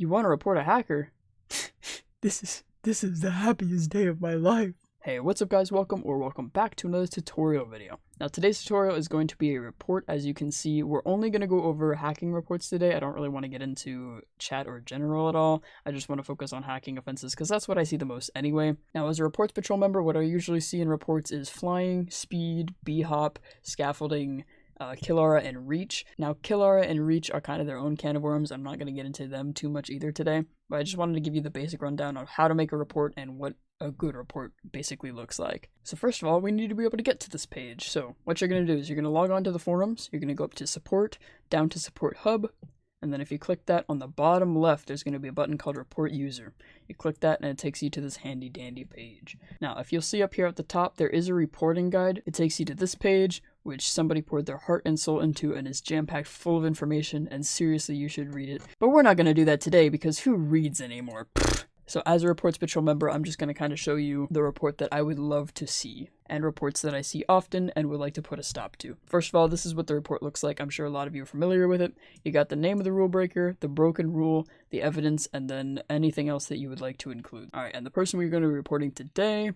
You want to report a hacker? This is the happiest day of my life. Hey, what's up guys? Welcome back to another tutorial video. Now today's tutorial is going to be a report. As you can see, we're only going to go over hacking reports today. I don't really want to get into chat or general at all. I just want to focus on hacking offenses because that's what I see the most anyway. Now as a reports patrol member, what I usually see in reports is flying, speed, b-hop, scaffolding, Killara and Reach. Now Killara and Reach are kind of their own can of worms. I'm not going to get into them too much either today, but I just wanted to give you the basic rundown on how to make a report and what a good report basically looks like. So first of all, we need to be able to get to this page. So what you're going to do is you're going to log on to the forums, you're going to go up to support, down to support hub, and then if you click that on the bottom left, there's going to be a button called report user. You click that and it takes you to this handy dandy page. Now, if you'll see up here at the top, there is a reporting guide. It takes you to this page, which somebody poured their heart and soul into and is jam-packed full of information, and seriously, you should read it. But we're not going to do that today because who reads anymore? So as a reports patrol member, I'm just going to kind of show you the report that I would love to see and reports that I see often and would like to put a stop to. First of all, this is what the report looks like. I'm sure a lot of you are familiar with it. You got the name of the rule breaker, the broken rule, the evidence, and then anything else that you would like to include. All right, and the person we're going to be reporting today,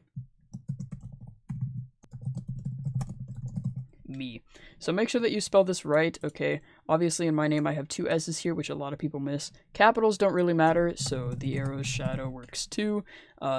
me. So make sure that you spell this right, okay? Obviously in my name I have two S's here, which a lot of people miss. Capitals don't really matter, so the arrow's shadow works too.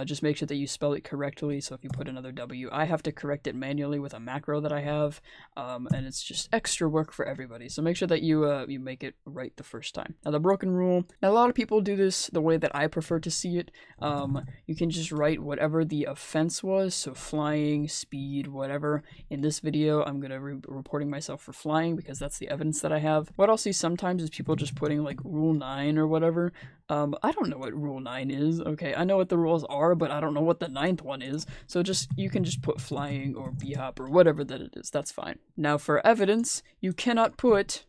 Just make sure that you spell it correctly, so if you put another W, I have to correct it manually with a macro that I have, and it's just extra work for everybody. So make sure that you make it right the first time. Now the broken rule, now a lot of people do this the way that I prefer to see it. You can just write whatever the offense was, so flying, speed, whatever. In this video, I'm gonna be reporting myself for flying because that's the evidence that I have. What I'll see sometimes is people just putting like rule 9 or whatever. I don't know what rule 9 is. Okay, I know what the rules are, but I don't know what the 9th one is. So you can just put flying or b-hop or whatever that it is. That's fine. Now for evidence, you cannot put...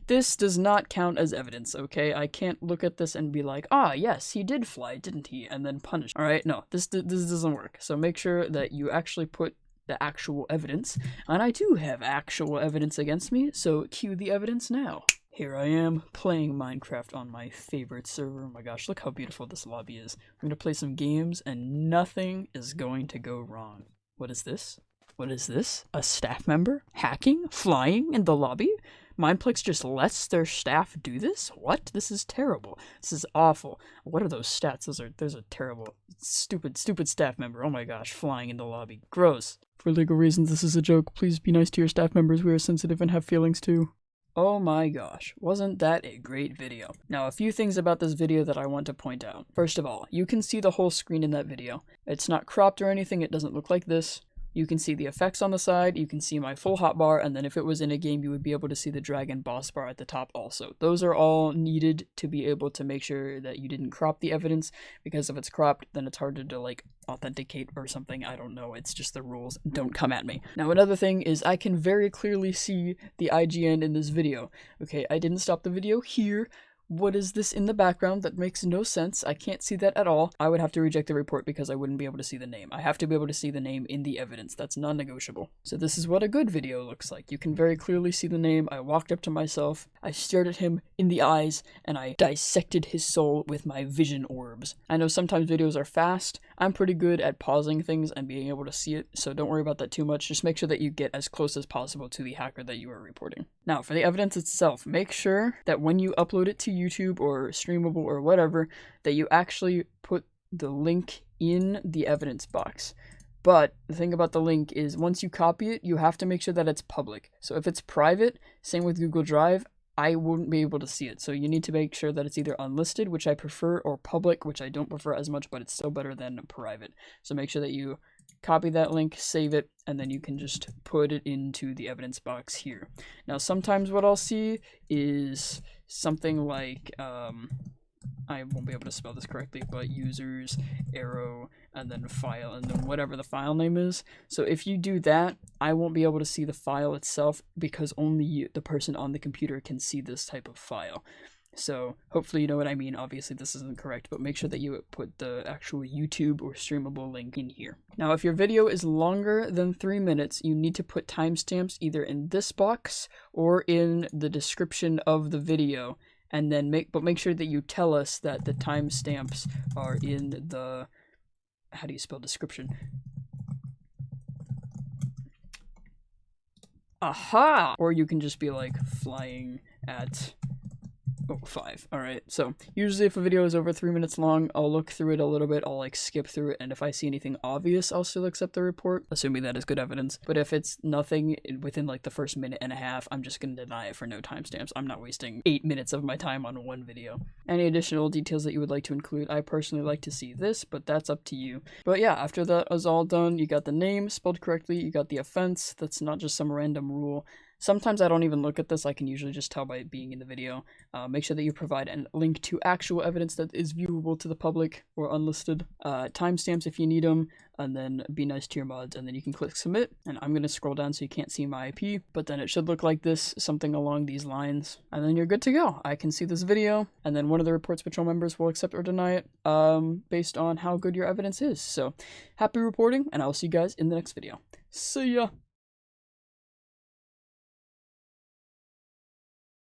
This does not count as evidence, okay? I can't look at this and be like, ah, yes, he did fly, didn't he? And then punish. Alright, no, this doesn't work. So make sure that you actually put the actual evidence. And I do have actual evidence against me, so cue the evidence now. Here I am, playing Minecraft on my favorite server. Oh my gosh, look how beautiful this lobby is. I'm gonna play some games, and nothing is going to go wrong. What is this? What is this? A staff member? Hacking? Flying in the lobby? Mineplex just lets their staff do this? What? This is terrible. This is awful. What are those stats? Those are terrible. Stupid staff member. Oh my gosh, flying in the lobby. Gross. For legal reasons, this is a joke. Please be nice to your staff members. We are sensitive and have feelings too. Oh my gosh, wasn't that a great video? Now, a few things about this video that I want to point out. First of all, you can see the whole screen in that video. It's not cropped or anything, it doesn't look like this. You can see the effects on the side, you can see my full hotbar, and then if it was in a game, you would be able to see the dragon boss bar at the top also. Those are all needed to be able to make sure that you didn't crop the evidence, because if it's cropped, then it's harder to like authenticate or something. I don't know, it's just the rules. Don't come at me. Now another thing is I can very clearly see the IGN in this video. Okay, I didn't stop the video here. What is this in the background? That makes no sense. I can't see that at all. I would have to reject the report because I wouldn't be able to see the name. I have to be able to see the name in the evidence. That's non-negotiable. So this is what a good video looks like. You can very clearly see the name. I walked up to myself, I stared at him in the eyes, and I dissected his soul with my vision orbs. I know sometimes videos are fast. I'm pretty good at pausing things and being able to see it, so don't worry about that too much. Just make sure that you get as close as possible to the hacker that you are reporting. Now, for the evidence itself, make sure that when you upload it to YouTube or Streamable or whatever, that you actually put the link in the evidence box. But the thing about the link is once you copy it, you have to make sure that it's public. So if it's private, same with Google Drive, I wouldn't be able to see it. So you need to make sure that it's either unlisted, which I prefer, or public, which I don't prefer as much, but it's still better than private. So make sure that you copy that link, save it, and then you can just put it into the evidence box here. Now, sometimes what I'll see is something like, I won't be able to spell this correctly, but users, arrow, and then file, and then whatever the file name is. So if you do that, I won't be able to see the file itself because only the person on the computer can see this type of file. So hopefully you know what I mean. Obviously this isn't correct, but make sure that you put the actual YouTube or streamable link in here. Now, if your video is longer than 3 minutes, you need to put timestamps either in this box or in the description of the video. and then make sure that you tell us that the timestamps are in the, how do you spell description? Aha! Or you can just be like flying at 5. Alright, so usually if a video is over 3 minutes long, I'll look through it a little bit, I'll like skip through it, and if I see anything obvious, I'll still accept the report, assuming that is good evidence. But if it's nothing within like the first minute and a half, I'm just gonna deny it for no timestamps. I'm not wasting 8 minutes of my time on one video. Any additional details that you would like to include, I personally like to see this, but that's up to you. But yeah, after that is all done, you got the name spelled correctly, you got the offense, that's not just some random rule. Sometimes I don't even look at this, I can usually just tell by it being in the video. Make sure that you provide a link to actual evidence that is viewable to the public or unlisted. Timestamps if you need them, and then be nice to your mods, and then you can click submit. And I'm going to scroll down so you can't see my IP, but then it should look like this, something along these lines. And then you're good to go. I can see this video, and then one of the reports patrol members will accept or deny it based on how good your evidence is. So happy reporting, and I'll see you guys in the next video. See ya!